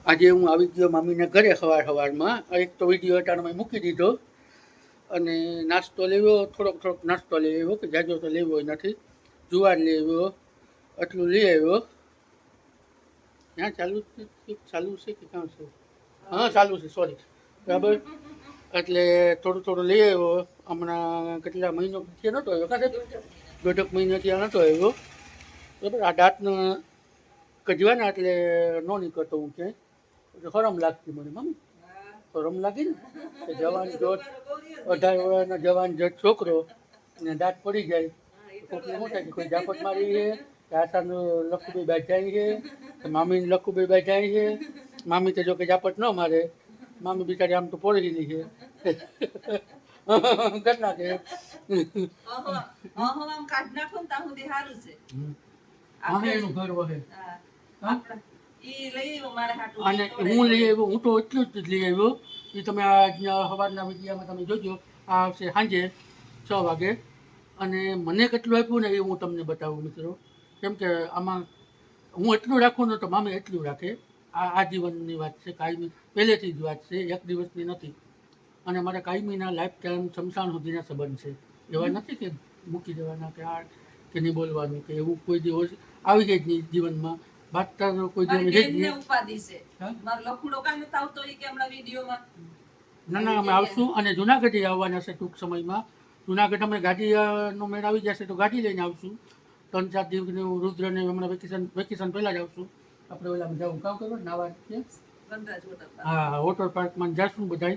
આજે હું આવી ગયો મામીના ઘરે સવારમાં. એક તો વિડીયો અટાણમાં મૂકી દીધો અને નાસ્તો લેવો, થોડોક નાસ્તો લઈ આવ્યો, કે જાજો તો લેવો નથી. જુવાર લઈ આવ્યો, એટલું લઈ આવ્યો. ત્યાં ચાલુ છે કે ક્યાં છે? હા ચાલુ છે, સોરી. બરાબર, એટલે થોડું લઈ આવ્યો. હમણાં કેટલા મહિનો થયો નહોતો આવ્યો, કાંઈ દોઢક મહિનો ત્યાં નહોતો આવ્યો. બરાબર, આ દાંતનો કજવાના એટલે ન નીકળતો હું ક્યાંય. શરમ લાગતી મને મમ્મી, શરમ લાગી ને જવાન જોત 18 વર્ષનો જવાન જોત છોકરો ને દાંત પડી જાય, કોઈની શું થાય? કોઈ જાપટ મારી છે, આશાનું લખુભાઈ બાજાઈ છે, મામીને લખુભાઈ બાજાઈ છે. મામી તો જો કે જાપટ ન મારે, મામી બિચારી આમ તો પોળેલી છે. ઘટના કે એનું ઘર વહે. અને હું લઈ આવ્યો, હું તો એટલું જ લઈ આવ્યો. એ તમે આજના સવારના વિડીયામાં તમે જોજો, આ આવશે સાંજે 6 વાગે. અને મને કેટલું આપ્યું ને એ હું તમને બતાવું મિત્રો. કેમ કે આમાં હું એટલું રાખું ને તો મામી એટલું રાખે. આ આજીવનની વાત છે, કાયમી પહેલેથી જ વાત છે, એક દિવસની નથી. અને મારા કાયમીના લાઈફ ટાઈમ શમશાન સુધીના સંબંધ છે. એવા નથી કે મૂકી દેવાના કે આ કે નહીં બોલવાનું કે એવું કોઈ દિવસ આવી જાય જ નહીં જીવનમાં. કોઈ ના અમે આવશું. અને જુનાગઢ આવવાના છે ટૂંક સમયમાં. જુનાગઢ અમે ગાડીનો મેળ આવી જશે તો ગાડી લઈને આવશું. 3-4 દિવસનું રુદ્રને હમણાં વેકેશન પહેલા જ આવશું. આપણે ઓલા જવું કામ કરો નાવા છે, હા વોટર પાર્કમાં જઈશું, બધા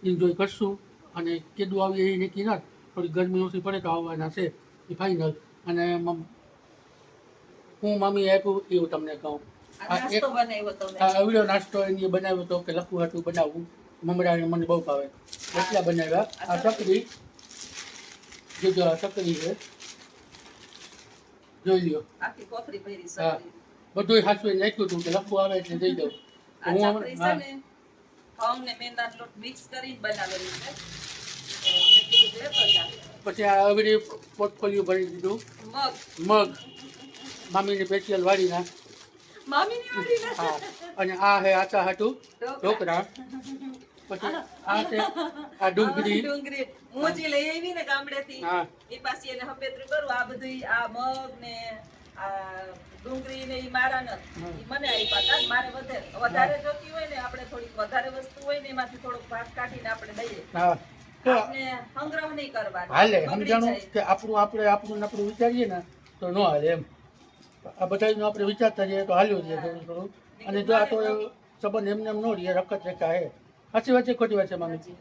એન્જોય કરશું. અને કેદું આવીએ એ નક્કી નથી, થોડી ગરમી ઓછી પડે તો આવવાના છે એ ફાઇનલ. અને હું મામી આપ્યું એવું તમને કહું. એવડો નાસ્તો એને બનાવ્યો હતો કે લખું હતું બનાવવું. મમરાને મને બહુ ભાવે એટલા બનાવ્યા. આ ચકરી જોજો, આ ચકરી છે, જોઈ લ્યો. હા બધું હાથમાં નાખ્યું હતું કે લખું આવે એટલે દઈ દઉં. પછી આ અવડી પોર્ટફોલિયો ભરી દીધું. મગ મામીની સ્પેશિયલ વાડીના. હા, અને આ હે આચા હાટું ઢોકળા. પછી આ છે આ ડુંગળી હું જે લઈ આવી ને ગામડેથી, એ પાછી એને હપેત્રું કરું. આ બધું આ મગ ને આ ડુંગળી ને ઈ મારા ન મને આપ્યા. મારે વધારે જોતી હોય ને, આપણે થોડીક વધારે વસ્તુ હોય ને એમાંથી થોડોક ભાગ કાઢીને આપણે દઈએ. આપણે સંગ્રહ નહીં કરવાનો. હાલે સમજાણું કે આપણું વિચારીએ ને તો ન હાલે એમ. આ બધાનું આપણે વિચારતા જઈએ તો હાલ્યું જઈએ થોડું. અને જો આ તો સંબંધ એમને એમ ન રહીએ, રખત રેખા હે. સાચી વાત છે ખોટી વાત છે મામી?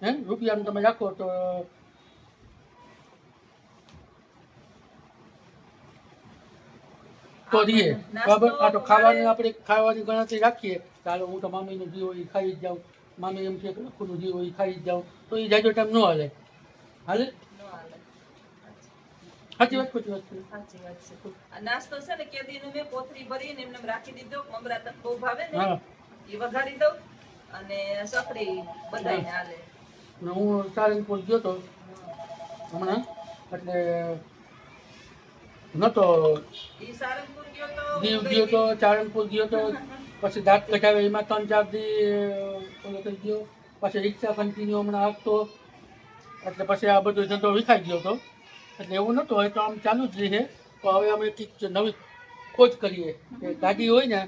હે રૂપિયાનું તમે રાખો તો રહીએ બરાબર. આ તો ખાવાની ગણતરી રાખીએ. ચાલો હું તો મામીનું જીવ હોય ખાઈ જ જાઉં, મામી એમ છે કે લખુનું જીવ હોય ખાઈ જ જાઉં, તો એ જાજો ટાઈમ ન હાલે. હાલે સાચી વાત ખોટી વાત છે? સાચી વાત છે. નાસ્તો છે ને કેદીનું મેં કોથળી ભરીને એમને રાખી દીધો. મમરા તક બહુ ભાવે ને એ વઘારી દઉં અને સકડી બધાને હાલે. હું સારંગપુર ગયો તો હમણાં, એટલે નતો દીવ ગયો તો, સારંગપુર ગયો તો. પછી દાંત કઢાવે એમાં 3-4 દી ઓલો થઈ ગયો. પછી રિક્ષા કન્ટિન્યુ હમણાં આપતો, એટલે પછી આ બધો ધંધો વિખાઈ ગયો હતો. એટલે એવું નહોતું, હોય તો આમ ચાલુ જ રહીએ. તો હવે અમે કંઈક નવી ખોજ કરીએ કે ગાડી હોય ને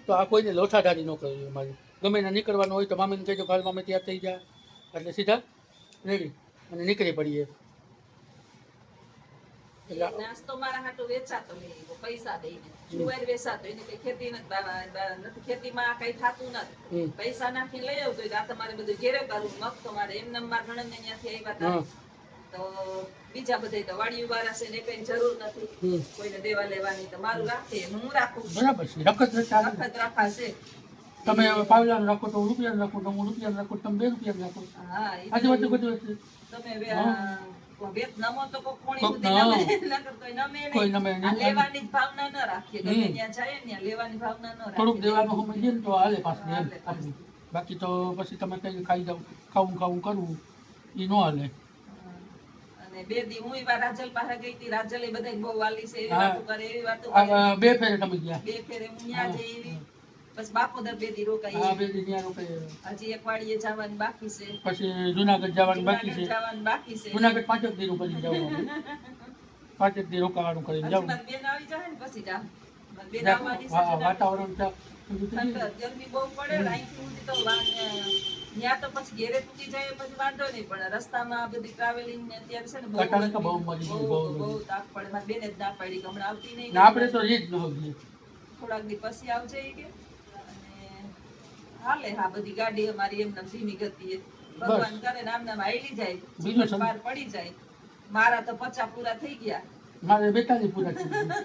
તો આ કોઈને લોઠાધારી ન કરવી અમારી. ગમે એને નીકળવાનું હોય તો મામીને કહેજો કાલ મામી તૈયાર થઈ જાય એટલે સીધા રેડી અને નીકળી પડીએ. નાસ્તો મારા હાટુ વેચાતો નહીં, પૈસા દઈને જુવાર વેચાતો, એને કઈ ખેતી નથી, ખેતીમાં કઈ થતું નથી. પૈસા નાખીને લઈ આવતો આ તમારે બધું ઘેરે કરવું. મગ તો મારે એમને મારા નણંદ ને ત્યાંથી આવ્યા હતા તો બીજા બધા તો વાડીયું વાળા છે ને કઈ જરૂર નથી કોઈને દેવા લેવાની. તો મારું રાખે હું રાખું. બરાબર છે, રખત રાખા છે. તમે પાવલાનું રાખો તો રૂપિયા રાખો, તો હું રૂપિયા રાખો, તમે 2 રૂપિયા રાખો. હા આજે વાત બધું તમે વેત નમો તો કોણી સુધી નમે લેવાની ભાવના ન રાખીએ. ગમે ત્યાં જાય ને લેવાની ભાવના ન રાખીએ. થોડુંક દેવાનું સમજીએ ને તો હાલે પાછું એમ. બાકી તો પછી તમે કઈ ખાઈ જાવ, ખાવું કરવું એ ન હાલે. અને 2 દી હું રાજલ પાસે ગઈ હતી. રાજલ એ બધા બહુ વાલી છે એવી વાતો કરે, એવી વાતો કરે. 2 ફેરે તમે ગયા? 2 ફેરે હું ત્યાં જઈ એવી બસ બાપોદર 2 દી રોકાઈ. હા 2 દી ત્યાં રોકાઈ. હજી એક વાડીએ જવાનું બાકી છે. પછી જુનાગઢ જવાનું બાકી છે. જુનાગઢ 5 દી રોકાઈ જવાનું. 5 દી રોકાવાનું કરીને જાવ. બેન આવી જાય ને પછી જાવ. બેન આવવાની છે. વાતાવરણ ગરમી બહુ પડે અહીંથી સુધી તો ત્યાં તો પછી ઘેરે પૂકી જાય પછી વાંધો નહીં, પણ રસ્તામાં આ બધી ટ્રાવેલિંગ ને અત્યારે છે ને બહુ તાપ પડે. મારી બેને જ ના પાડી કે હમણાં આવતી નહીં. આપણે તો રીત ન હોગી. થોડાક દી પછી આવજે કે. અને હાલે હા બધી ગાડી અમારી એમ ધીમી ગતિએ ભગવાન કરે નામ નામ આઈલી જાય, બીજું પાર પડી જાય. મારા તો 50 પૂરા થઈ ગયા. મારે 42 પૂરા થઈ ગયા.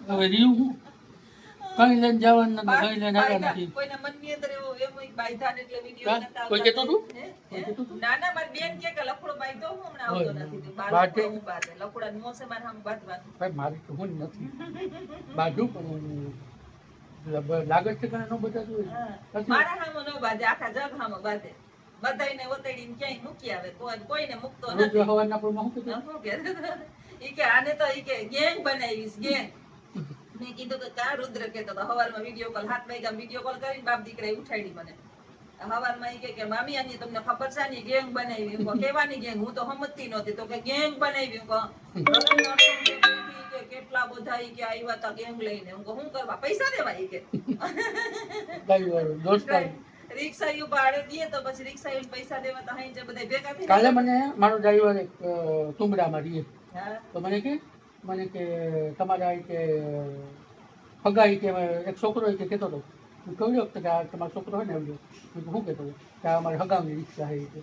હવે રીયું હું કઈ લઈને જવાનું નથી, કઈ લઈને આવ્યા નથી. કોઈના મનની અંદર એવો એક બાયધાન એટલે વિડિયો નતા. કોઈ કહેતો તું? ના ના મારી બેન કે લખડો બાયધો હું હમણાં આવતો નથી. બાર હું બાતે લખડા મોસે માર હમ બાતવાનું. ભાઈ મારી તો હું નથી બાજુ પણ લાગત છે કે નો બતાતું. મારા હામો નો બાજે, આખા જગ હામો બાજે. બધાઈને ઓતડીને ક્યાંય મૂકી આવે, કોઈને મૂકતો નથી. હવાના પ્રોગ્રામ હું કે ઈ કે આને તો ઈ કે ગેંગ બનાવીશ ગેંગ. મેં કીધું કે કા રુદ્ર કેતો તો હવારમાં વિડિયો કોલ 7 વાગ્યા વિડિયો કોલ કરીને બાપ દીકરાએ ઉઠાડી મને. હવારમાં ઈ કે મામી આની તમને ખબર છે ને ગેંગ બનાવી. હું કેવાની ગેંગ? હું તો સમજતી નહોતી. તો કે ગેંગ બનાવી. કે કેટલા બધા ઈ કે આવ્યા તા ગેંગ લઈને. હું શું કરવા? પૈસા દેવા ઈ કે. રિક્ષા યુ ભાડે દીએ તો પછી રિક્ષા યુ પૈસા દેવા તો અહીં જે બધા ભેગા થઈ. કાલે મને મારો ડ્રાઈવર એક તુંબડામાં રહીએ તો મને કે તમારા કે ફગાઈ કે એક છોકરો કે કહેતો હતો. હું કહ્યું વખતે કે આ તમારો છોકરો હોય ને એમ શું કહેતો કે આ અમારી હગામની રિક્ષા છે.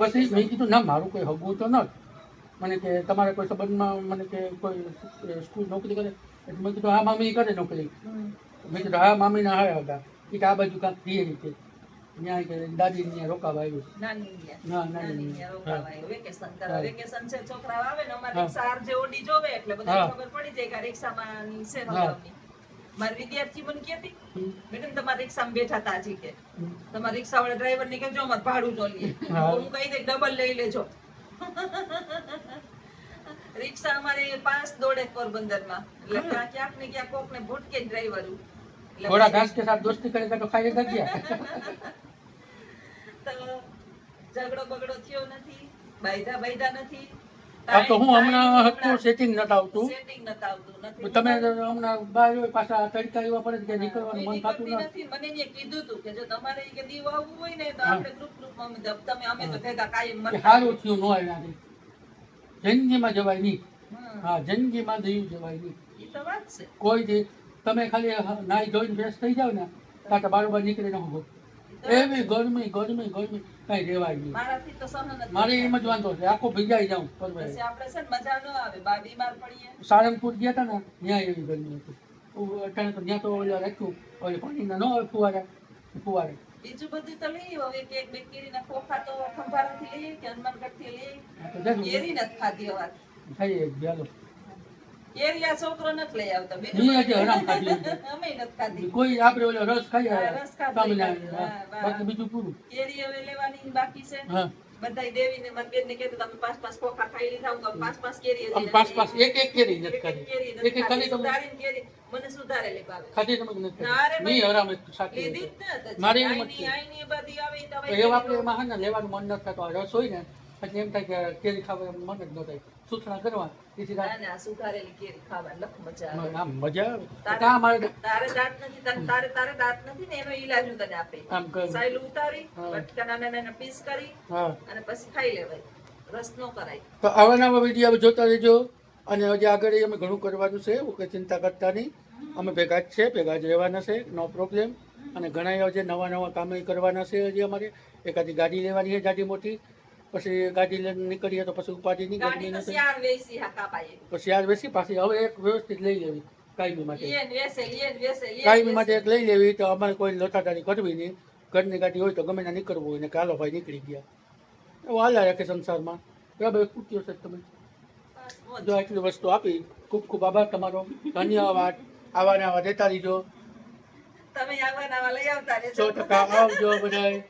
પછી મેં કીધું ના મારું કોઈ હગવું તો નથી. મને કે તમારે કોઈ સંબંધમાં મને કે કોઈ સ્કૂલ નોકરી કરે એટલે મેં કીધું હા મામી કરે નોકરી. મેં કીધું હા મામીના હા હતા કે આ બાજુ કાંક ધીએ રીતે ત્યાં કે દાદી ત્યાં રોકાવા આવ્યું. વેકેશન છે છોકરા આવે ને અમારે રિક્ષા આરજે ઓડી જોવે એટલે બધાને ખબર પડી જાય કે રિક્ષામાં ની છે હગાવની. મારી વિદ્યાર્થી મને કહેતી મેડમ તમારા રિક્ષામાં બેઠા હતા હજી કે તમારા રિક્ષા વાળા ડ્રાઈવર ને કહેજો અમારે ભાડું જો લઈએ. હું કહી દે ડબલ લઈ લેજો. રિક્ષા અમારે 5 દોડે પોરબંદરમાં એટલે ક્યાંક ને ક્યાંક કોક ને ભૂટકે ડ્રાઈવર થોડા ઘાસ કે સાથ દોસ્તી કરે તો ખાઈ ગયા. તો ઝઘડો બગડો થયો નથી, બાયધા નથી. આ તો હું હમણાં હતું સેટિંગ નતા આવતું. તમે હમણાં બહાર હોય પાછા તડકા એવા પડે કે નીકળવાનું મન થતું નથી. મને એને કીધું હતું કે જો તમારે કે દીવ આવવું હોય ને તો આપણે ગ્રુપમાં તમે અમે તો ભેગા કાયમ મત. સારું થયું ન આવ્યા જિંદગીમાં જવાય નહીં. હા જિંદગીમાં દીવ જવાય નહીં. એ તો વાત છે. કોઈ દી તમે ખાલી નાઈ ધોઈને ફ્રેશ થઈ જાવ ને તાતા બારોબાર નીકળી ન હોય. એવી ગરમી કઈ રેવાય નહીં. મારાથી તો સહન જ મારે એમ જ વાંધો છે આખો ભીજાઈ જાઉં. આપણે છે ને મજા ન આવે. બા બીમાર પડીએ. સારંગપુર ગયા હતા ને ત્યાં એવી ગરમી હતી. અટાણે તો ત્યાં તો ઓલા રાખ્યું ઓલે પાણીના ન આવે ફુવારે. બીજું બધું તો લઈ હવે કે એક બે કેરીના ખોખા તો ખંભારાથી લઈએ કે હનુમાનગઢથી લઈએ. કેરી નથી ખાધી હવે. થઈ ચાલો કેરીયા છોકરો નથી લઈ આવતો. બીજું હરામ ખાધી અમે નથી ખાધી. કોઈ આપણે ઓલો રસ ખાઈ બાકી બીજું પૂરું. કેરી હવે લેવાની બાકી છે. બધાય દેવીને મારી બેન ને કીધું તમે 5 ખોખા ખાઈ લીધા. હું 5 કેરી હતી. 5 એક કેરી નથી ખાધી. એક ખાધી તો કેરી મને સુધારેલી ભાવે. ખાધી તમે નથી. મી હરામ સાકી લીધી જ ન મારી આઈની બધી આવે તો હવે આપણે એમાં હે ને લેવાનું મન ન થતો રસ હોય ને એટલે એમ થાય કે કેરી ખાવા મન જ ન થાય. સૂચના કરવા તેથી ના સુધારેલી કેરી ખાવા લખ મજા આવે. આમ મજા આવે. કા મારે તારે દાંત નથી તારે દાંત નથી ને એનો ઈલાજ હું તને આપે. આમ કર સાયલું ઉતારી બટકા નાના પીસ કરી અને પછી ખાઈ લેવાય. રસ નો કરાય. તો આવા નવા વિડીયો જોતા રહેજો અને હજી આગળ અમે ઘણું કરવાનું છે. કોઈ ચિંતા કરતા નહીં. અમે ભેગા જ છે, ભેગા જ રહેવાના છે, નો પ્રોબ્લેમ. અને ઘણા જે નવા કામ કરવાના છે. હજી અમારે એકાદી ગાડી લેવાની છે જાડી મોટી. પછી ગાડી લઈને નીકળીએ તો પછી ઉપાધિ નહીં. ગાડી તો શિયાર વેસી હાકા પાયે. પછી યાર વેસી પાછી હવે એક વ્યવસ્થિત લઈ લેવી કાયમી માટે. વેસે કાયમી માટે એક લઈ લેવી તો અમારે કોઈ લોટાટારી કરવી નહીં. ઘરની ગાડી હોય તો ગમે ના નીકળવું હોય ને કે હાલો ભાઈ નીકળી ગયા. એવું હાલ્યા રાખે સંસારમાં. બરાબર પૂછ્યો છે તમે જો આટલી વસ્તુ આપી. ખૂબ ખૂબ આભાર તમારો. ધન્યવાદ. આવા દેતા રહીજો. તમે આવા લઈ આવતા રહેજો. 100% આવજો બધાય.